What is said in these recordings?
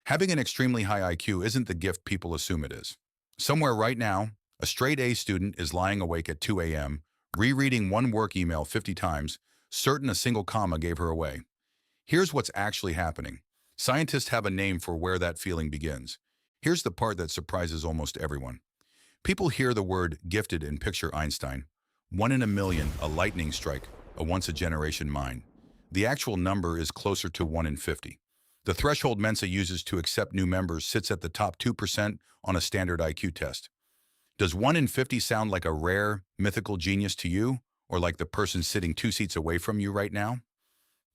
Having an extremely high IQ isn't the gift people assume it is. Somewhere right now, a straight A student is lying awake at 2 a.m., rereading one work email 50 times, certain a single comma gave her away. Here's what's actually happening. Scientists have a name for where that feeling begins. Here's the part that surprises almost everyone. People hear the word gifted and picture Einstein. 1 in a million, a lightning strike, a once-a-generation mind. The actual number is closer to 1 in 50. The threshold Mensa uses to accept new members sits at the top 2% on a standard IQ test. Does 1 in 50 sound like a rare, mythical genius to you, or like the person sitting 2 seats away from you right now?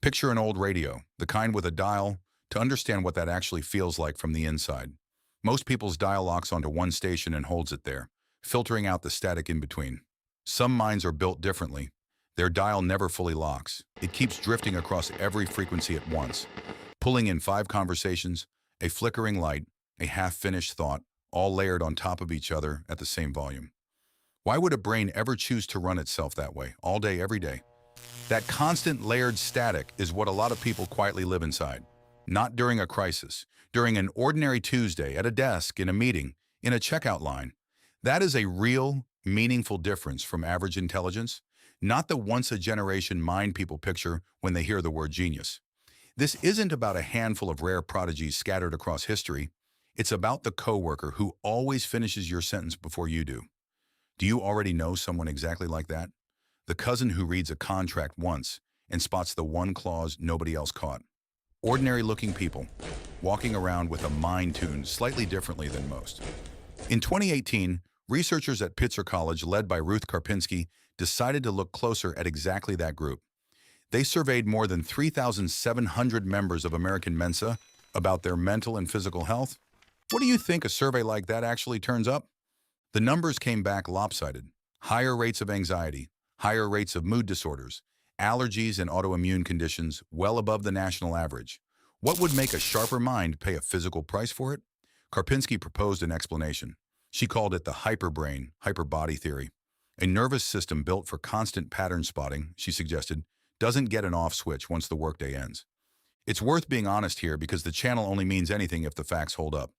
Picture an old radio, the kind with a dial, to understand what that actually feels like from the inside. Most people's dial locks onto one station and holds it there, filtering out the static in between. Some minds are built differently. Their dial never fully locks. It keeps drifting across every frequency at once, pulling in 5 conversations, a flickering light, a half-finished thought, all layered on top of each other at the same volume. Why would a brain ever choose to run itself that way, all day, every day? That constant layered static is what a lot of people quietly live inside. Not during a crisis, during an ordinary Tuesday, at a desk, in a meeting, in a checkout line. That is a real, meaningful difference from average intelligence, not the once-a-generation mind people picture when they hear the word genius. This isn't about a handful of rare prodigies scattered across history. It's about the coworker who always finishes your sentence before you do. Do you already know someone exactly like that? The cousin who reads a contract once and spots the one clause nobody else caught. Ordinary-looking people, walking around with a mind tuned slightly differently than most. In 2018, researchers at Pitzer College, led by Ruth Karpinski, decided to look closer at exactly that group. They surveyed more than 3,700 members of American Mensa about their mental and physical health. What do you think a survey like that actually turns up? The numbers came back lopsided. Higher rates of anxiety, higher rates of mood disorders, allergies and autoimmune conditions well above the national average. What would make a sharper mind pay a physical price for it? Karpinski proposed an explanation. She called it the hyperbrain, hyperbody theory. A nervous system built for constant pattern spotting, she suggested, doesn't get an off switch once the workday ends. It's worth being honest here because the channel only means anything if the facts hold up.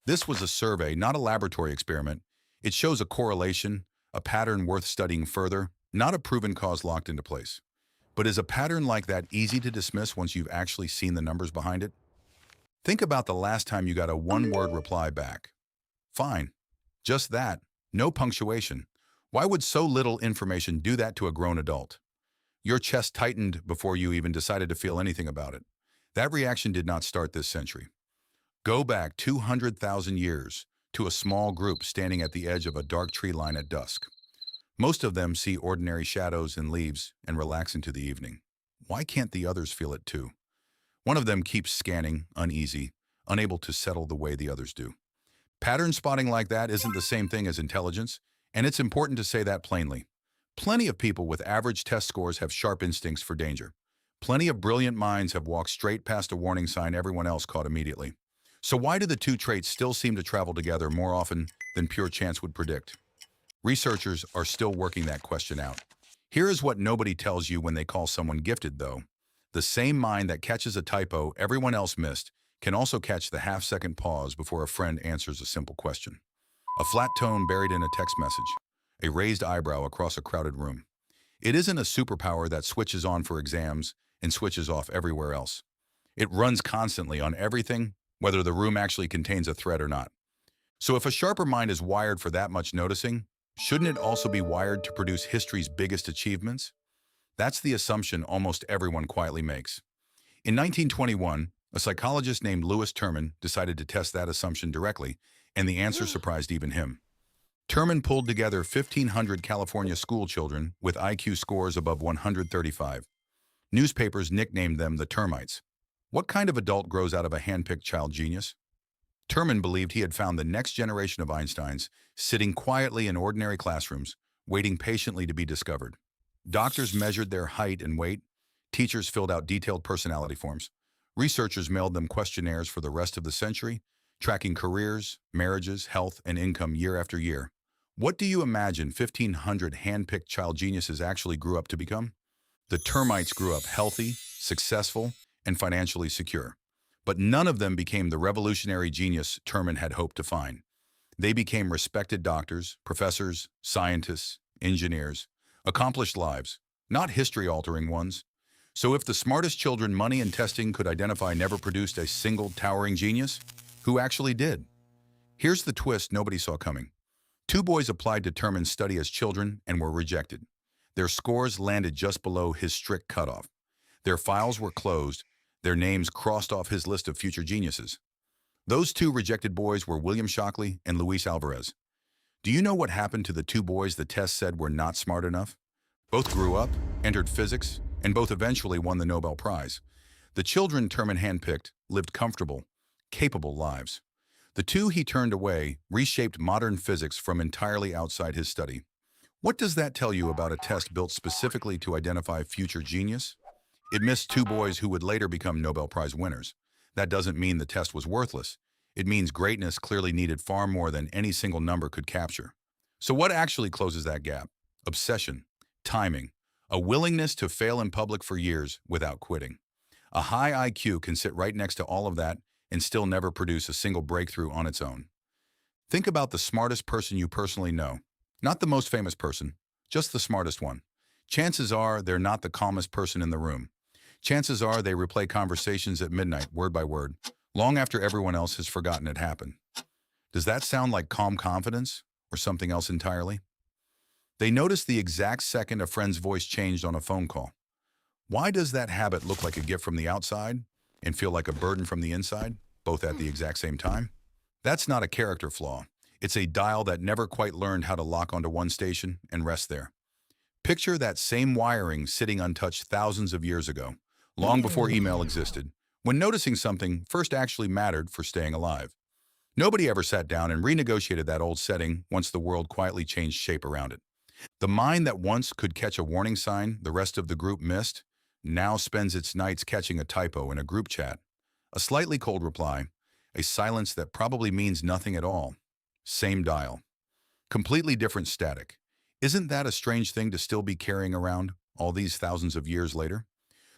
This was a survey, not a laboratory experiment. It shows a correlation, a pattern worth studying further, not a proven cause locked into place. But is a pattern like that easy to dismiss once you've actually seen the numbers behind it? Think about the last time you got a one-word reply back. Fine. Just that. No punctuation. Why would so little information do that to a grown adult? Your chest tightened before you even decided to feel anything about it. That reaction did not start this century. Go back 200,000 years to a small group standing at the edge of a dark tree line at dusk. Most of them see ordinary shadows and leaves and relax into the evening. Why can't the others feel it too? One of them keeps scanning, uneasy, unable to settle the way the others do. Pattern spotting like that isn't the same thing as intelligence, and it's important to say that plainly. Plenty of people with average test scores have sharp instincts for danger. Plenty of brilliant minds have walked straight past a warning sign everyone else caught immediately. So why do the two traits still seem to travel together more often than pure chance would predict? Researchers are still working that question out. Here is what nobody tells you when they call someone gifted, though. The same mind that catches a typo everyone else missed can also catch the half-second pause before a friend answers a simple question. A flat tone buried in a text message. A raised eyebrow across a crowded room. It isn't a superpower that switches on for exams and switches off everywhere else. It runs constantly on everything, whether the room actually contains a threat or not. So if a sharper mind is wired for that much noticing, shouldn't it also be wired to produce history's biggest achievements? That's the assumption almost everyone quietly makes. In 1921, a psychologist named Terman decided to test that assumption directly, and the answer surprised even him. Terman pulled together 1,500 California school children with IQ scores above 135. Newspapers nicknamed them the Termites. What kind of adult grows out of a handpicked child genius? Terman believed he had found the next generation of Einsteins sitting quietly in ordinary classrooms, waiting patiently to be discovered. Doctors measured their height and weight. Teachers filled out detailed personality forms. Researchers mailed them questionnaires for the rest of the century, tracking careers, marriages, health, and income year after year. What do you imagine 1,500 hand-picked child geniuses actually grew up to become? The Termites grew up healthy, successful, and financially secure. But none of them became the revolutionary genius Terman had hoped to find. They became respected doctors, professors, scientists, engineers, accomplished lives, not history-altering ones. So if the smartest children money and testing could identify never produced a single towering genius, who actually did? Here's the twist nobody saw coming. Two boys applied to Terman's study as children and were rejected. Their scores landed just below his strict cutoff. Their files were closed, their names crossed off his list of future geniuses. Those two rejected boys were William Shockley and Luis Alvarez. Do you know what happened to the two boys the test said were not smart enough? Both grew up, entered physics, and both eventually won the Nobel Prize. The children Terman handpicked lived comfortable, capable lives. The two he turned away reshaped modern physics from entirely outside his study. What does that tell you about a test built specifically to identify future genius? It missed two boys who would later become Nobel Prize winners. That doesn't mean the test was worthless. It means greatness clearly needed far more than any single number could capture. So what actually closes that gap? Obsession, timing, a willingness to fail in public for years without quitting. A high IQ can sit right next to all of that and still never produce a single breakthrough on its own. Think about the smartest person you personally know. Not the most famous person, just the smartest one. Chances are they're not the calmest person in the room. Chances are they replay conversations at midnight, word by word, long after everyone else has forgotten it happened. Does that sound like calm confidence or something else entirely? They notice the exact second a friend's voice changed on a phone call. Why does that habit look like a gift from the outside and feel like a burden from the inside, both at the exact same time? That's not a character flaw. It's a dial that never quite learned how to lock onto one station and rest there. Picture that same wiring sitting untouched thousands of years ago, long before email existed, when noticing something first actually mattered for staying alive. Nobody ever sat down and renegotiated that old setting once the world quietly changed shape around it. The mind that once could catch a warning sign the rest of the group missed, now spends its nights catching a typo in a group chat, a slightly cold reply, a silence that probably means nothing at all. Same dial. Completely different static. Isn't that a strange thing to still be carrying around all these thousands of years later?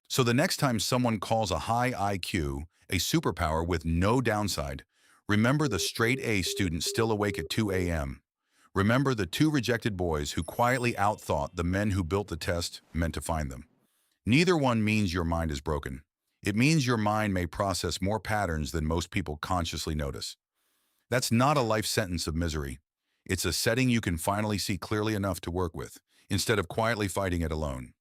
So the next time someone calls a high IQ a superpower with no downside, remember the straight A student still awake at 2 a.m. Remember the two rejected boys who quietly outthought the men who built the test meant to find them. Neither one means your mind is broken. It means your mind may process more patterns than most people consciously notice. That's not a life sentence of misery. It's a setting you can finally see clearly enough to work with, instead of quietly fighting it alone.